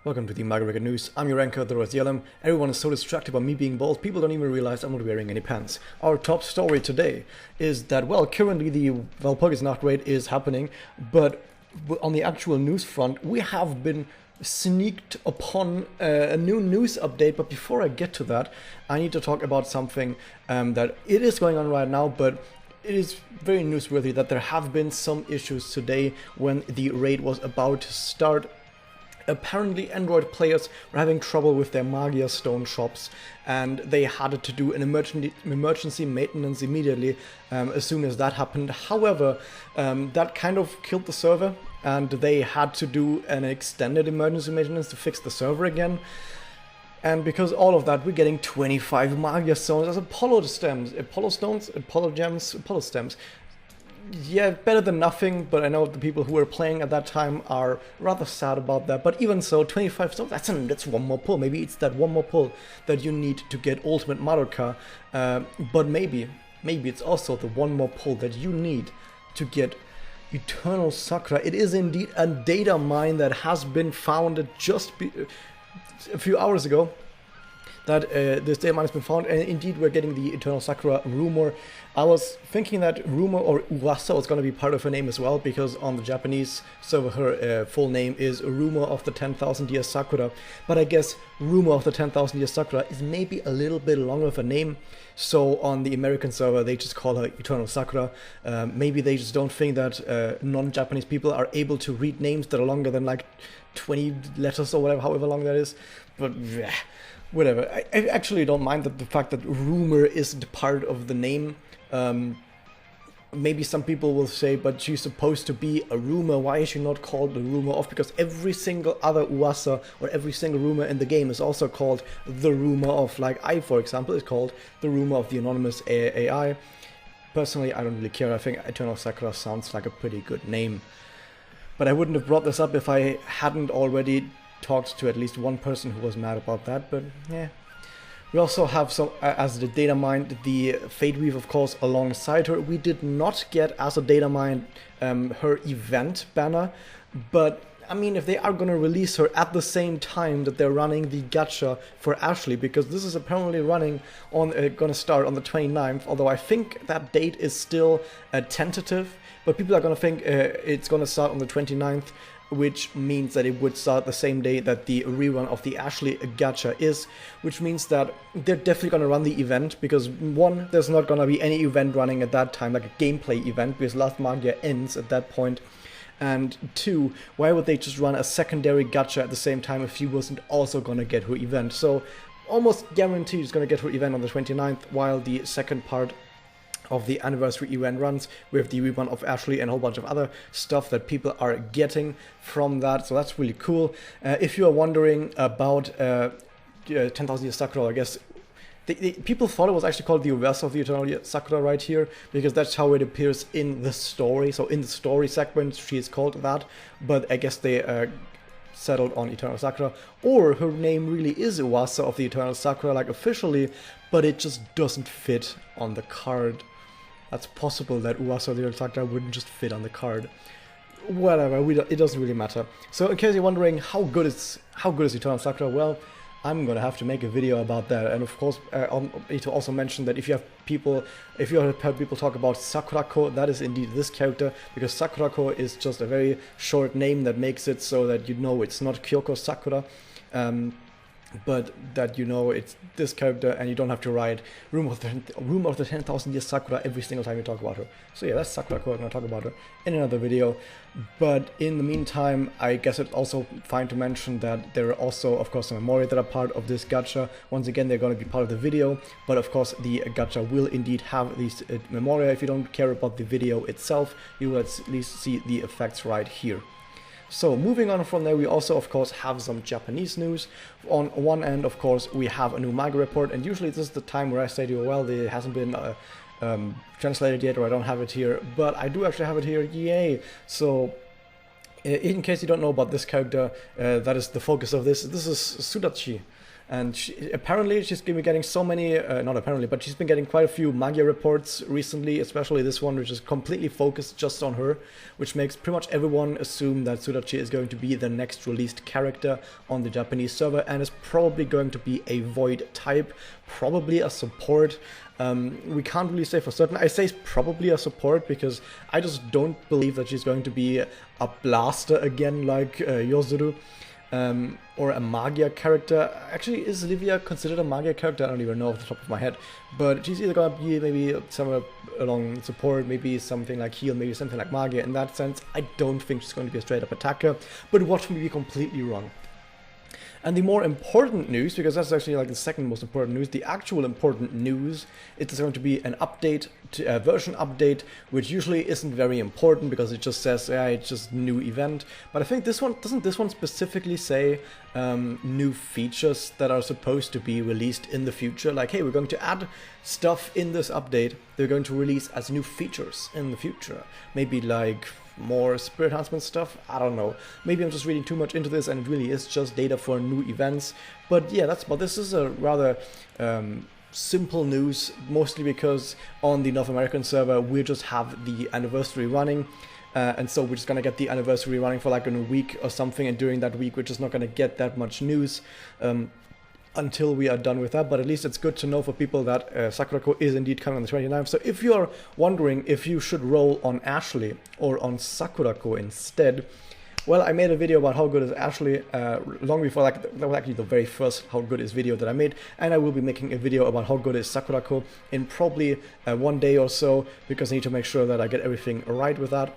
Welcome to the MagiReco News. I'm your anchor, the Yellum. Everyone is so distracted by me being bald, people don't even realize I'm not wearing any pants. Our top story today is that, well, currently the Walpurgis rate is happening, but on the actual news front, we have been sneaked upon a new news update. But before I get to that, I need to talk about something that it is going on right now, but it is very newsworthy that there have been some issues today when the raid was about to start. Apparently Android players were having trouble with their Magia Stone shops, and they had to do an emergency maintenance immediately as soon as that happened. However, that kind of killed the server, and they had to do an extended emergency maintenance to fix the server again. And because all of that, we're getting 25 Magia Stones as Apollo stems, Apollo Stones, Apollo Gems, Apollo stems. Yeah, better than nothing, but I know the people who were playing at that time are rather sad about that. But even so, 25 stones, that's one more pull. Maybe it's that one more pull that you need to get Ultimate Madoka. But maybe it's also the one more pull that you need to get Eternal Sakura. It is indeed a data mine that has been found just a few hours ago. That this data mine has been found, and indeed we're getting the Eternal Sakura rumor. I was thinking that rumor or Uwasa was going to be part of her name as well, because on the Japanese server her full name is Rumor of the 10,000 Year Sakura. But I guess Rumor of the 10,000 Year Sakura is maybe a little bit longer of a name, so on the American server they just call her Eternal Sakura. Maybe they just don't think that non-Japanese people are able to read names that are longer than like 20 letters or whatever, however long that is. But yeah, whatever. I actually don't mind the fact that rumor isn't part of the name. Maybe some people will say, but she's supposed to be a rumor, why is she not called the rumor of? Because every single other Uwasa or every single rumor in the game is also called the rumor of. Like I, for example, is called the rumor of the anonymous AI. Personally, I don't really care. I think Eternal Sakura sounds like a pretty good name. But I wouldn't have brought this up if I hadn't already talked to at least one person who was mad about that, but yeah. We also have some, as the data mine, the Fate Weave, of course, alongside her. We did not get, as a data mine, her event banner, but I mean, if they are going to release her at the same time that they're running the gacha for Ashley, because this is apparently running on, going to start on the 29th, although I think that date is still tentative, but people are going to think it's going to start on the 29th, which means that it would start the same day that the rerun of the Ashley gacha is, which means that they're definitely going to run the event, because one, there's not going to be any event running at that time, like a gameplay event, because Last Magia ends at that point. And two, why would they just run a secondary gacha at the same time if she wasn't also going to get her event? So almost guaranteed she's going to get her event on the 29th, while the second part of the anniversary event runs with the rerun of Ashley and a whole bunch of other stuff that people are getting from that. So that's really cool. If you are wondering about 10,000 Year Sakura, I guess people thought it was actually called the reverse of the Eternal Sakura right here, because that's how it appears in the story. So in the story segment she is called that, but I guess they settled on Eternal Sakura, or her name really is Uwasa of the Eternal Sakura, like officially, but it just doesn't fit on the card. That's possible that Uwasa of the Eternal Sakura wouldn't just fit on the card. Whatever, it doesn't really matter. So in case you're wondering how good is Eternal Sakura, well, I'm gonna have to make a video about that. And of course, I need to also mention that if you have heard people talk about Sakurako, that is indeed this character, because Sakurako is just a very short name that makes it so that you know it's not Kyoko Sakura, but that you know it's this character, and you don't have to write Room of the 10,000 Year Sakura every single time you talk about her. So yeah, that's Sakurako. I'm gonna talk about her in another video. But in the meantime, I guess it's also fine to mention that there are also, of course, some memoria that are part of this gacha. Once again, they're going to be part of the video, but of course the gacha will indeed have these memoria. If you don't care about the video itself, you will at least see the effects right here. So moving on from there, we also of course have some Japanese news. On one end, of course, we have a new manga report, and usually this is the time where I say to you, well, it hasn't been translated yet, or I don't have it here, but I do actually have it here, yay! So in case you don't know about this character, that is the focus of this is Sudachi. And apparently she's been getting so many, not apparently, but she's been getting quite a few Magia reports recently, especially this one, which is completely focused just on her, which makes pretty much everyone assume that Sudachi is going to be the next released character on the Japanese server, and is probably going to be a Void type, probably a support. We can't really say for certain. I say probably a support because I just don't believe that she's going to be a blaster again like Yozuru, or a Magia character. Actually, is Livia considered a Magia character? I don't even know off the top of my head. But she's either going to be maybe somewhere along support, maybe something like heal, maybe something like Magia. In that sense, I don't think she's going to be a straight up attacker, but watch me be completely wrong. And the more important news, because that's actually like the second most important news, the actual important news is there's going to be an update, a version update, which usually isn't very important because it just says, yeah, it's just new event. But I think this one, doesn't this one specifically say new features that are supposed to be released in the future? Like, hey, we're going to add stuff in this update they're going to release as new features in the future. Maybe like more spirit enhancement stuff, I don't know. Maybe I'm just reading too much into this and it really is just data for new events. But yeah, this is a rather simple news, mostly because on the North American server we just have the anniversary running. And so we're just gonna get the anniversary running for like in a week or something, and during that week we're just not gonna get that much news until we are done with that. But at least it's good to know for people that Sakurako is indeed coming on the 29th. So if you're wondering if you should roll on Ashley or on Sakurako instead, well, I made a video about how good is Ashley long before, like, that was actually the very first how good is video that I made, and I will be making a video about how good is Sakurako in probably 1 day or so, because I need to make sure that I get everything right with that.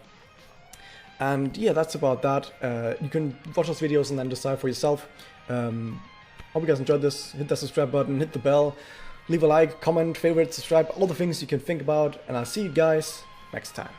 And yeah, that's about that. You can watch those videos and then decide for yourself. Hope you guys enjoyed this. Hit that subscribe button, hit the bell, leave a like, comment, favorite, subscribe, all the things you can think about, and I'll see you guys next time.